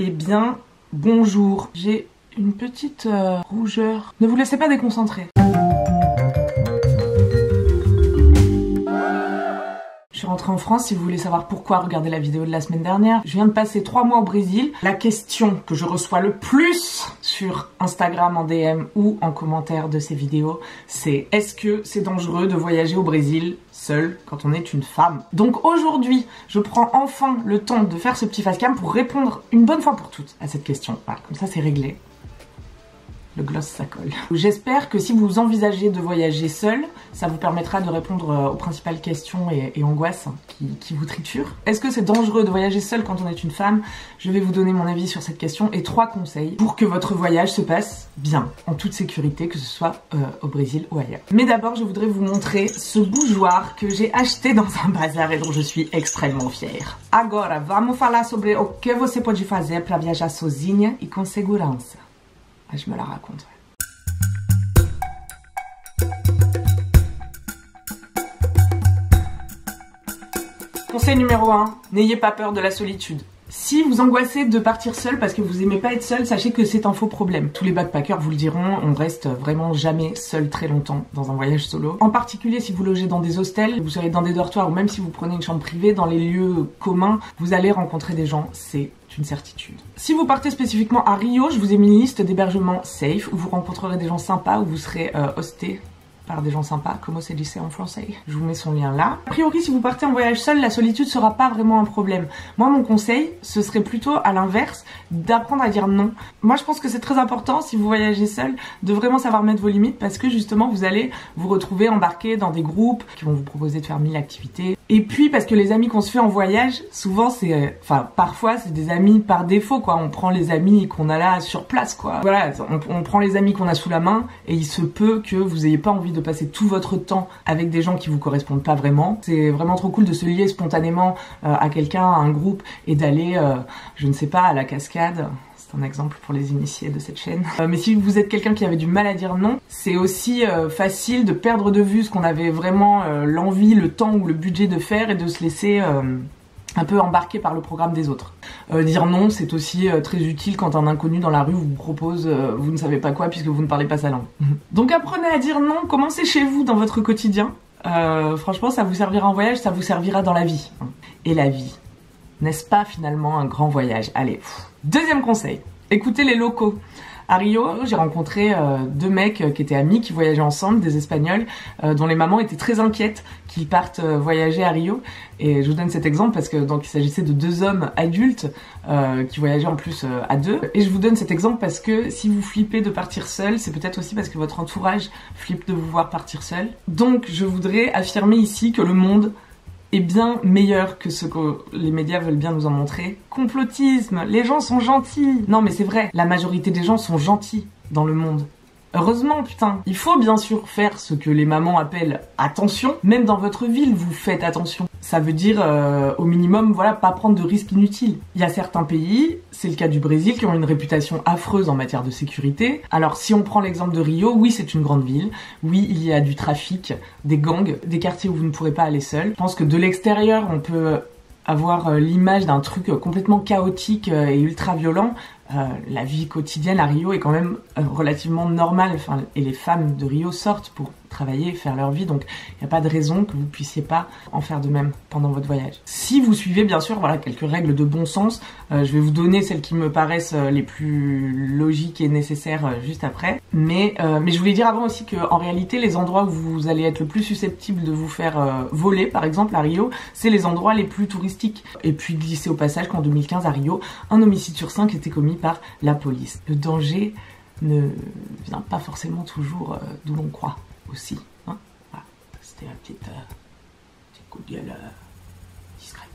Eh bien, bonjour. J'ai une petite rougeur. Ne vous laissez pas déconcentrer. Je suis rentrée en France, si vous voulez savoir pourquoi, regardez la vidéo de la semaine dernière. Je viens de passer 3 mois au Brésil. La question que je reçois le plus sur Instagram en DM ou en commentaire de ces vidéos, c'est est-ce que c'est dangereux de voyager au Brésil seule quand on est une femme? Donc aujourd'hui, je prends enfin le temps de faire ce petit facecam pour répondre une bonne fois pour toutes à cette question. Voilà, comme ça c'est réglé. Le gloss ça colle. J'espère que si vous envisagez de voyager seul, ça vous permettra de répondre aux principales questions et angoisses qui vous triturent. Est-ce que c'est dangereux de voyager seul quand on est une femme? Je vais vous donner mon avis sur cette question et 3 conseils pour que votre voyage se passe bien, en toute sécurité, que ce soit au Brésil ou ailleurs. Mais d'abord, je voudrais vous montrer ce bougeoir que j'ai acheté dans un bazar et dont je suis extrêmement fière. Agora, vamos falar sobre o que você pode fazer para viajar sozinha e com segurança. Ah, je me la raconte. Conseil numéro 1, n'ayez pas peur de la solitude. Si vous angoissez de partir seul parce que vous aimez pas être seul, sachez que c'est un faux problème. Tous les backpackers vous le diront, on reste vraiment jamais seul très longtemps dans un voyage solo. En particulier si vous logez dans des hostels, vous serez dans des dortoirs ou même si vous prenez une chambre privée, dans les lieux communs, vous allez rencontrer des gens, c'est une certitude. Si vous partez spécifiquement à Rio, je vous ai mis une liste d'hébergements safe où vous rencontrerez des gens sympas, où vous serez hosté par des gens sympas, comme c'est dit en français. Je vous mets son lien là. A priori, si vous partez en voyage seul, la solitude sera pas vraiment un problème. Moi, mon conseil, ce serait plutôt à l'inverse, d'apprendre à dire non. Moi, je pense que c'est très important, si vous voyagez seul, de vraiment savoir mettre vos limites parce que justement, vous allez vous retrouver embarqué dans des groupes qui vont vous proposer de faire 1000 activités. Et puis, parce que les amis qu'on se fait en voyage, souvent, parfois, c'est des amis par défaut, quoi. On prend les amis qu'on a là sur place, quoi. Voilà, on prend les amis qu'on a sous la main et il se peut que vous ayez pas envie de passer tout votre temps avec des gens qui vous correspondent pas vraiment. C'est vraiment trop cool de se lier spontanément à quelqu'un, à un groupe et d'aller, je ne sais pas, à la cascade. C'est un exemple pour les initiés de cette chaîne. Mais si vous êtes quelqu'un qui avait du mal à dire non, c'est aussi facile de perdre de vue ce qu'on avait vraiment l'envie, le temps ou le budget de faire et de se laisser un peu embarqué par le programme des autres. Dire non, c'est aussi très utile quand un inconnu dans la rue vous propose vous ne savez pas quoi puisque vous ne parlez pas sa langue. Donc apprenez à dire non, commencez chez vous dans votre quotidien. Franchement, ça vous servira en voyage, ça vous servira dans la vie. Et la vie, n'est-ce pas finalement un grand voyage? Allez, deuxième conseil, écoutez les locaux. À Rio, j'ai rencontré 2 mecs qui étaient amis, qui voyageaient ensemble, des Espagnols, dont les mamans étaient très inquiètes qu'ils partent voyager à Rio. Et je vous donne cet exemple parce que donc il s'agissait de 2 hommes adultes qui voyageaient en plus à 2. Et je vous donne cet exemple parce que si vous flippez de partir seul, c'est peut-être aussi parce que votre entourage flippe de vous voir partir seul. Donc je voudrais affirmer ici que le monde est bien meilleur que ce que les médias veulent bien nous en montrer. Complotisme, les gens sont gentils. Non mais c'est vrai, la majorité des gens sont gentils dans le monde. Heureusement, putain. Il faut bien sûr faire ce que les mamans appellent attention. Même dans votre ville, vous faites attention. Ça veut dire, au minimum, voilà, pas prendre de risques inutiles. Il y a certains pays, c'est le cas du Brésil, qui ont une réputation affreuse en matière de sécurité. Alors, si on prend l'exemple de Rio, oui, c'est une grande ville. Oui, il y a du trafic, des gangs, des quartiers où vous ne pourrez pas aller seul. Je pense que de l'extérieur, on peut avoir l'image d'un truc complètement chaotique et ultra violent. La vie quotidienne à Rio est quand même relativement normale, et les femmes de Rio sortent pour travailler, faire leur vie, donc il n'y a pas de raison que vous puissiez pas en faire de même pendant votre voyage. Si vous suivez bien sûr quelques règles de bon sens, je vais vous donner celles qui me paraissent les plus logiques et nécessaires juste après, mais je voulais dire avant aussi qu'en réalité les endroits où vous allez être le plus susceptible de vous faire voler, par exemple à Rio, c'est les endroits les plus touristiques. Et puis glisser au passage qu'en 2015 à Rio, un homicide sur 5 était commis par la police. Le danger ne vient pas forcément toujours d'où l'on croit aussi. Hein, voilà. C'était un petit coup de gueule discret.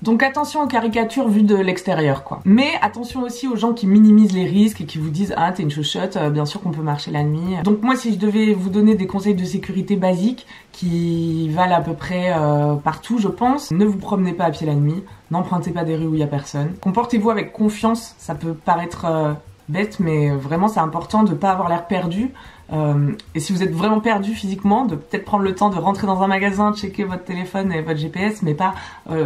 Donc attention aux caricatures vues de l'extérieur, quoi. Mais attention aussi aux gens qui minimisent les risques et qui vous disent « Ah, t'es une chochotte, bien sûr qu'on peut marcher la nuit. » Donc moi, si je devais vous donner des conseils de sécurité basiques qui valent à peu près partout, je pense, ne vous promenez pas à pied la nuit, n'empruntez pas des rues où il y a personne. Comportez-vous avec confiance, ça peut paraître bête, mais vraiment c'est important de pas avoir l'air perdu. Et si vous êtes vraiment perdu physiquement, de peut-être prendre le temps de rentrer dans un magasin, checker votre téléphone et votre GPS, mais pas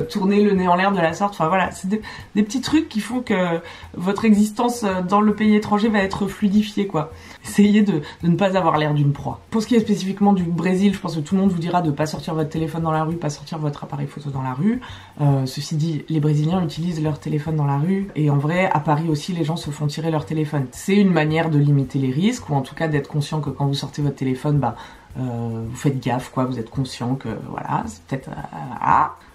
tourner le nez en l'air de la sorte. Enfin voilà, c'est des petits trucs qui font que votre existence dans le pays étranger va être fluidifiée, quoi. Essayez de ne pas avoir l'air d'une proie. Pour ce qui est spécifiquement du Brésil, je pense que tout le monde vous dira de pas sortir votre téléphone dans la rue, pas sortir votre appareil photo dans la rue. Ceci dit, les Brésiliens utilisent leur téléphone dans la rue, et en vrai, à Paris aussi, les gens se font tirer leur téléphone. C'est une manière de limiter les risques, ou en tout cas d'être conscient que quand vous sortez votre téléphone, vous faites gaffe, quoi. Vous êtes conscient que voilà, c'est peut-être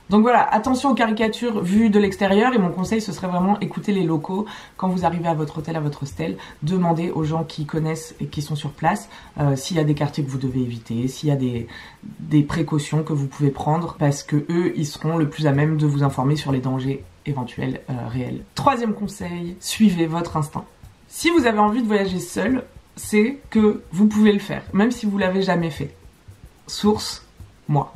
Donc voilà, attention aux caricatures vues de l'extérieur, et mon conseil ce serait vraiment écouter les locaux quand vous arrivez à votre hôtel, à votre hostel, demandez aux gens qui connaissent et qui sont sur place s'il y a des quartiers que vous devez éviter, s'il y a des précautions que vous pouvez prendre, parce que eux, ils seront le plus à même de vous informer sur les dangers éventuels réels. Troisième conseil, suivez votre instinct. Si vous avez envie de voyager seul, c'est que vous pouvez le faire, même si vous l'avez jamais fait. Source, moi.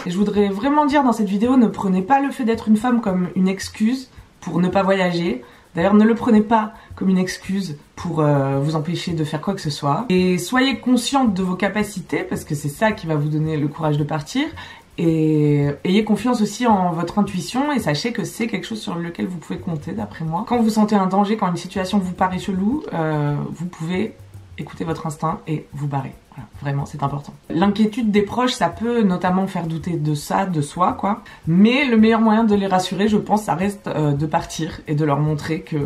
Et je voudrais vraiment dire dans cette vidéo, ne prenez pas le fait d'être une femme comme une excuse pour ne pas voyager. D'ailleurs, ne le prenez pas comme une excuse pour vous empêcher de faire quoi que ce soit. Et soyez consciente de vos capacités, parce que c'est ça qui va vous donner le courage de partir. Et ayez confiance aussi en votre intuition, et sachez que c'est quelque chose sur lequel vous pouvez compter, d'après moi. Quand vous sentez un danger, quand une situation vous paraît chelou, vous pouvez écouter votre instinct et vous barrer. Voilà, vraiment, c'est important. L'inquiétude des proches, ça peut notamment faire douter de ça, de soi, quoi. Mais le meilleur moyen de les rassurer, je pense, ça reste de partir et de leur montrer que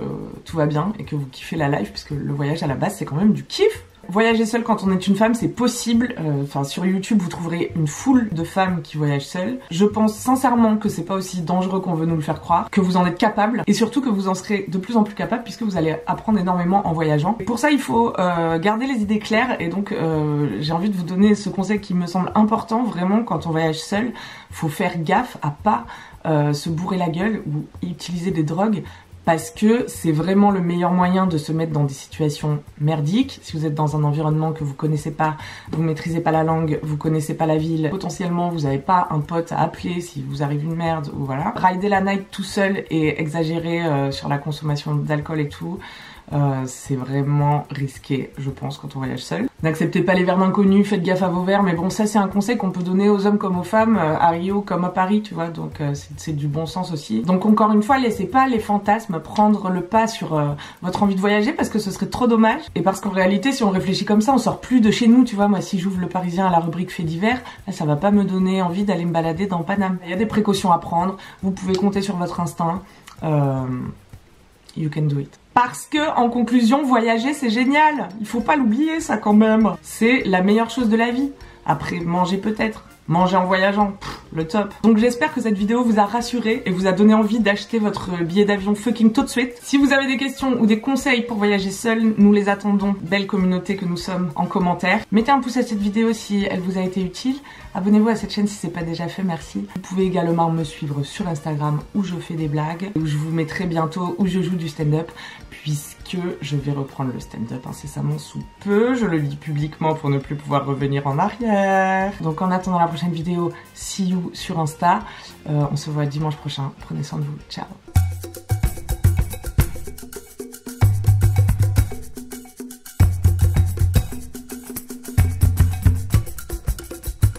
tout va bien et que vous kiffez la life, puisque le voyage à la base, c'est quand même du kiff. Voyager seule quand on est une femme, c'est possible. Enfin, sur YouTube, vous trouverez une foule de femmes qui voyagent seules. Je pense sincèrement que c'est pas aussi dangereux qu'on veut nous le faire croire, que vous en êtes capable, et surtout que vous en serez de plus en plus capable, puisque vous allez apprendre énormément en voyageant. Et pour ça, il faut garder les idées claires, et donc j'ai envie de vous donner ce conseil qui me semble important, vraiment, quand on voyage seul. Faut faire gaffe à pas se bourrer la gueule ou utiliser des drogues, parce que c'est vraiment le meilleur moyen de se mettre dans des situations merdiques. Si vous êtes dans un environnement que vous connaissez pas, vous maîtrisez pas la langue, vous connaissez pas la ville, potentiellement vous avez pas un pote à appeler si vous arrive une merde, ou voilà. Rider la night tout seul et exagérer sur la consommation d'alcool et tout, c'est vraiment risqué, je pense, quand on voyage seul. N'acceptez pas les verres d'inconnus, faites gaffe à vos verres, mais bon, ça c'est un conseil qu'on peut donner aux hommes comme aux femmes, à Rio comme à Paris, tu vois, donc c'est du bon sens aussi. Donc encore une fois, laissez pas les fantasmes prendre le pas sur votre envie de voyager, parce que ce serait trop dommage, et parce qu'en réalité, si on réfléchit comme ça, on sort plus de chez nous, tu vois. Moi, si j'ouvre le Parisien à la rubrique faits divers, là, ça va pas me donner envie d'aller me balader dans Paname. Il y a des précautions à prendre, vous pouvez compter sur votre instinct, you can do it. Parce que, en conclusion, voyager c'est génial. Il faut pas l'oublier, ça, quand même. C'est la meilleure chose de la vie. Après, manger peut-être. Manger en voyageant, le top. Donc j'espère que cette vidéo vous a rassuré et vous a donné envie d'acheter votre billet d'avion fucking tout de suite. Si vous avez des questions ou des conseils pour voyager seul, nous les attendons, belle communauté que nous sommes, en commentaire. Mettez un pouce à cette vidéo si elle vous a été utile. Abonnez-vous à cette chaîne si c'est pas déjà fait, merci. Vous pouvez également me suivre sur Instagram où je fais des blagues, où je vous mettrai bientôt où je joue du stand-up, puisque je vais reprendre le stand-up incessamment sous peu. Je le dis publiquement pour ne plus pouvoir revenir en arrière. Donc en attendant la prochaine vidéo, see you sur Insta. On se voit dimanche prochain. Prenez soin de vous. Ciao.